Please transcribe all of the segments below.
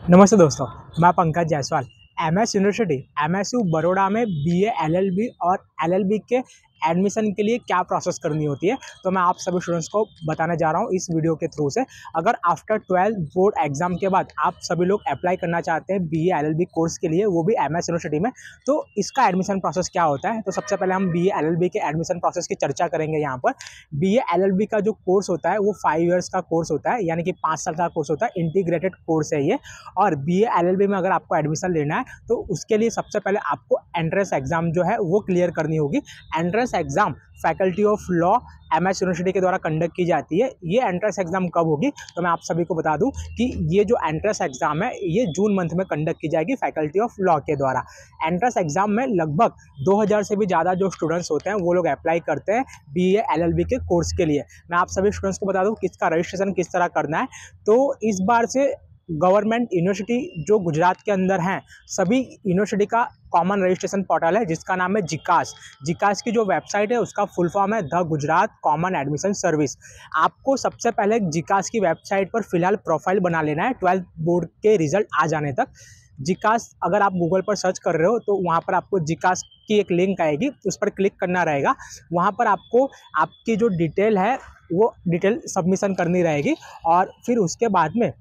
नमस्ते दोस्तों, मैं Pankaj Jaiswal. MS university, MSU Baroda में बीए, एलएलबी और एलएलबी के एडमिशन के लिए क्या प्रोसेस करनी होती है, तो मैं आप सभी स्टूडेंट्स को बताने जा रहा हूँ इस वीडियो के थ्रू से। अगर आफ्टर 12th बोर्ड एग्जाम के बाद आप सभी लोग अप्लाई करना चाहते हैं बीए एलएलबी कोर्स के लिए, वो भी एमएस यूनिवर्सिटी में, तो इसका एडमिशन प्रोसेस क्या होता है। तो सबसे पहले हम बीए एलएलबी के एडमिशन प्रोसेस की चर्चा करेंगे यहाँ पर। बीए एलएलबी का जो कोर्स होता है वो 5 ईयर्स का कोर्स होता है, यानी कि 5 साल का कोर्स होता है, इंटीग्रेटेड कोर्स है ये। और बीए एलएलबी में अगर आपको एडमिशन लेना है तो उसके लिए सबसे पहले आपको एंट्रेंस एग्जाम जो है वो क्लियर करनी होगी। Entrance exam faculty of law MS university के द्वारा कंडक्ट की जाती है। ये एंट्रेंस एग्जाम कब होगी, तो मैं आप सभी को बता दूं कि ये जो एंट्रेंस एग्जाम है ये जून मंथ में कंडक्ट की जाएगी फैकल्टी ऑफ लॉ के द्वारा। एंट्रेंस एग्जाम में लगभग 2000 से भी ज़्यादा जो स्टूडेंट्स होते हैं वो लोग अप्लाई करते हैं बीए एलएलबी के कोर्स के लिए। मैं आप सभी स्टूडेंट्स को बता दूं किसका रजिस्ट्रेशन किस तरह करना है। तो इस बार से गवर्नमेंट यूनिवर्सिटी जो गुजरात के अंदर हैं, सभी यूनिवर्सिटी का कॉमन रजिस्ट्रेशन पोर्टल है जिसका नाम है जिकास। जिकास की जो वेबसाइट है उसका फुल फॉर्म है the Gujarat common admission service. आपको सबसे पहले जिकास की वेबसाइट पर फिलहाल प्रोफाइल बना लेना है 12th बोर्ड के रिजल्ट आ जाने तक। जिकास अगर आप गूगल पर सर्च कर रहे हो तो वहाँ पर आपको जिकास की एक लिंक आएगी, उस पर क्लिक करना रहेगा। वहाँ पर आपको आपकी जो डिटेल है वो डिटेल सबमिशन करनी रहेगी और फिर उसके बाद में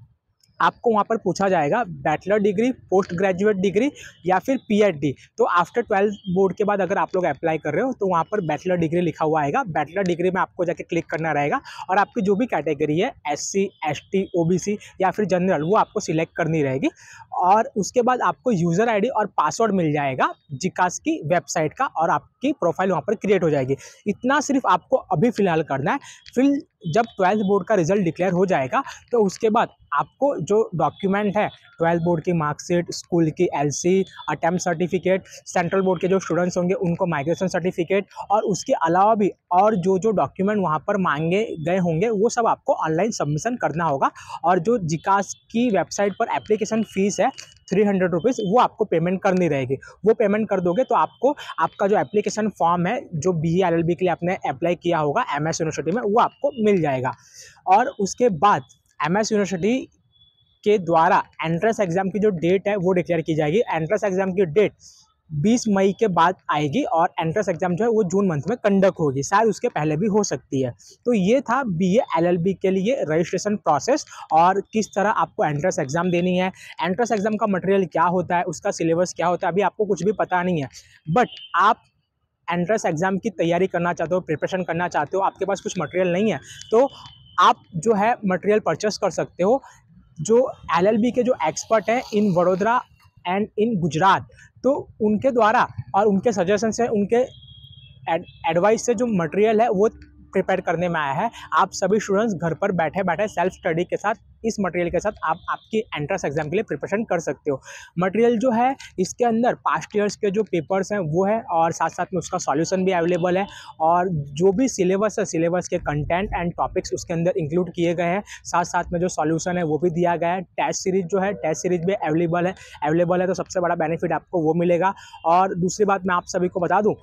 आपको वहाँ पर पूछा जाएगा bachelor degree, post graduate degree या फिर पीएचडी। तो आफ्टर 12th बोर्ड के बाद अगर आप लोग अप्लाई कर रहे हो तो वहाँ पर बैचलर डिग्री लिखा हुआ आएगा। बैचलर डिग्री में आपको जाके क्लिक करना रहेगा और आपकी जो भी कैटेगरी है एससी, एसटी, ओबीसी या फिर जनरल, वो आपको सिलेक्ट करनी रहेगी। और उसके बाद आपको यूज़र आईडी और पासवर्ड मिल जाएगा जिकास की वेबसाइट का और आपकी प्रोफाइल वहाँ पर क्रिएट हो जाएगी। इतना सिर्फ आपको अभी फ़िलहाल करना है। फिर जब 12th बोर्ड का रिजल्ट डिक्लेयर हो जाएगा तो उसके बाद आपको जो डॉक्यूमेंट है 12th बोर्ड की मार्कशीट, स्कूल की LC, attempt certificate, central board के जो स्टूडेंट्स होंगे उनको माइग्रेशन सर्टिफिकेट और उसके अलावा भी और जो जो डॉक्यूमेंट वहाँ पर मांगे गए होंगे वो सब आपको ऑनलाइन सबमिशन करना होगा। और जो जिकास की वेबसाइट पर एप्लीकेशन फ़ीस है 300 रुपीज़, वो आपको पेमेंट करनी रहेगी। वो पेमेंट कर दोगे तो आपको आपका जो एप्लीकेशन फॉर्म है जो बीए एलएलबी के लिए आपने अप्लाई किया होगा एमएस यूनिवर्सिटी में, वो आपको मिल जाएगा। और उसके बाद एमएस यूनिवर्सिटी के द्वारा एंट्रेंस एग्जाम की जो डेट है वो डिक्लेयर की जाएगी। एंट्रेंस एग्जाम की डेट 20 मई के बाद आएगी और एंट्रेंस एग्जाम जो है वो जून मंथ में कंडक्ट होगी, शायद उसके पहले भी हो सकती है। तो ये था बीए एलएलबी के लिए रजिस्ट्रेशन प्रोसेस और किस तरह आपको एंट्रेंस एग्जाम देनी है। एंट्रेंस एग्जाम का मटेरियल क्या होता है, उसका सिलेबस क्या होता है, अभी आपको कुछ भी पता नहीं है। बट आप एंट्रेंस एग्जाम की तैयारी करना चाहते हो, प्रिपरेशन करना चाहते हो, आपके पास कुछ मटेरियल नहीं है, तो आप जो है मटेरियल परचेस कर सकते हो। जो एलएलबी के जो एक्सपर्ट हैं इन वडोदरा एंड इन गुजरात, तो उनके द्वारा और उनके सजेशन से, उनके एडवाइस से जो मटेरियल है वो प्रिपेयर करने में आया है। आप सभी स्टूडेंट्स घर पर बैठे बैठे सेल्फ स्टडी के साथ इस मटेरियल के साथ आप आपकी एंट्रेंस एग्जाम के लिए प्रिपरेशन कर सकते हो। मटेरियल जो है इसके अंदर पास्ट ईयर्स के जो पेपर्स हैं वो है और साथ साथ में उसका सॉल्यूशन भी अवेलेबल है और जो भी सिलेबस है, सिलेबस के कंटेंट एंड टॉपिक्स उसके अंदर इंक्लूड किए गए हैं। साथ साथ में जो सॉल्यूशन है वो भी दिया गया है। टेस्ट सीरीज जो है, टेस्ट सीरीज भी अवेलेबल है, तो सबसे बड़ा बेनिफिट आपको वो मिलेगा। और दूसरी बात मैं आप सभी को बता दूँ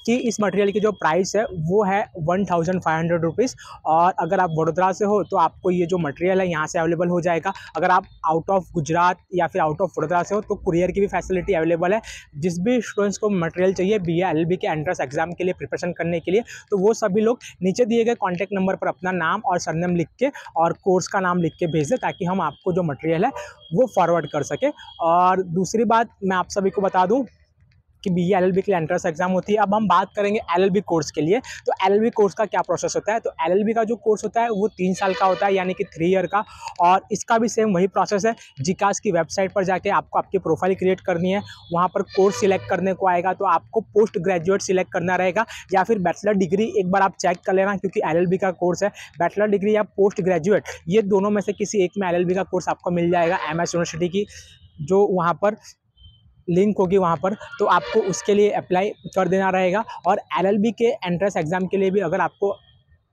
कि इस मटेरियल की जो प्राइस है वो है 1500 रुपीज़। और अगर आप वडोदरा से हो तो आपको ये जो मटेरियल है यहाँ से अवेलेबल हो जाएगा। अगर आप आउट ऑफ गुजरात या फिर आउट ऑफ वडोदरा से हो तो कुरियर की भी फैसिलिटी अवेलेबल है। जिस भी स्टूडेंट्स को मटेरियल चाहिए बीए एलएलबी के एंट्रेंस एग्जाम के लिए प्रिपरेशन करने के लिए, तो वो सभी लोग नीचे दिए गए कॉन्टैक्ट नंबर पर अपना नाम और सरनेम लिख के और कोर्स का नाम लिख के भेज दें, ताकि हम आपको जो मटेरियल है वो फॉरवर्ड कर सकें। और दूसरी बात मैं आप सभी को बता दूँ कि बीए एलएलबी के लिए एंट्रेंस एग्जाम होती है। अब हम बात करेंगे एलएलबी कोर्स के लिए। तो एलएलबी कोर्स का क्या प्रोसेस होता है, तो एलएलबी का जो कोर्स होता है वो 3 साल का होता है, यानी कि 3 ईयर का। और इसका भी सेम वही प्रोसेस है। जिकास की वेबसाइट पर जाके आपको आपकी प्रोफाइल क्रिएट करनी है, वहाँ पर कोर्स सिलेक्ट करने को आएगा, तो आपको पोस्ट ग्रेजुएट सिलेक्ट करना रहेगा या फिर बैचलर डिग्री। एक बार आप चेक कर लेना, क्योंकि एलएलबी का कोर्स है, बैचलर डिग्री या पोस्ट ग्रेजुएट, ये दोनों में से किसी एक में एलएलबी का कोर्स आपको मिल जाएगा। एमएस यूनिवर्सिटी की जो वहाँ पर लिंक होगी वहाँ पर, तो आपको उसके लिए अप्लाई कर देना रहेगा। और एलएलबी के एंट्रेंस एग्जाम के लिए भी अगर आपको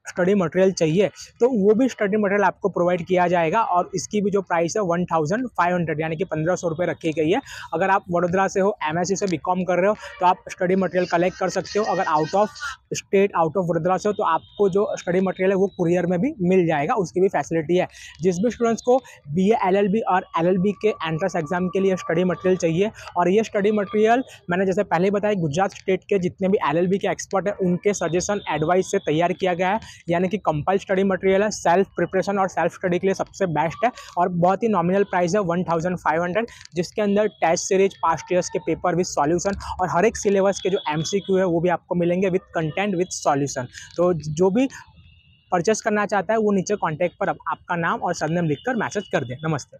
स्टडी मटेरियल चाहिए तो वो भी स्टडी मटेरियल आपको प्रोवाइड किया जाएगा, और इसकी भी जो प्राइस है 1500 यानी कि 1500 रुपये रखी गई है। अगर आप वडोदरा से हो, MSc से बीकॉम कर रहे हो तो आप स्टडी मटेरियल कलेक्ट कर सकते हो। अगर out of state, out of Vadodara से हो तो आपको जो स्टडी मटेरियल है वो कुरियर में भी मिल जाएगा, उसकी भी फैसिलिटी है। जिस भी स्टूडेंट्स को BA LLB और LLB के एंट्रेंस एग्जाम के लिए स्टडी मटेरियल चाहिए, और ये स्टडी मटेरियल मैंने जैसे पहले बताया गुजरात स्टेट के जितने भी LLB के एक्सपर्ट हैं उनके सजेशन एडवाइस से तैयार किया गया है, यानी कि कंपाइल्ड स्टडी मटेरियल है। सेल्फ प्रिपरेशन और सेल्फ स्टडी के लिए सबसे बेस्ट है, और बहुत ही नॉमिनल प्राइस है 1500, जिसके अंदर टेस्ट सीरीज, पास्ट ईयर्स के पेपर विद सॉल्यूशन और हर एक सिलेबस के जो MCQ है वो भी आपको मिलेंगे विद कंटेंट विद सॉल्यूशन। तो जो भी परचेस करना चाहता है वो नीचे कॉन्टैक्ट पर आपका नाम और सरनेम लिखकर मैसेज कर दें। नमस्ते।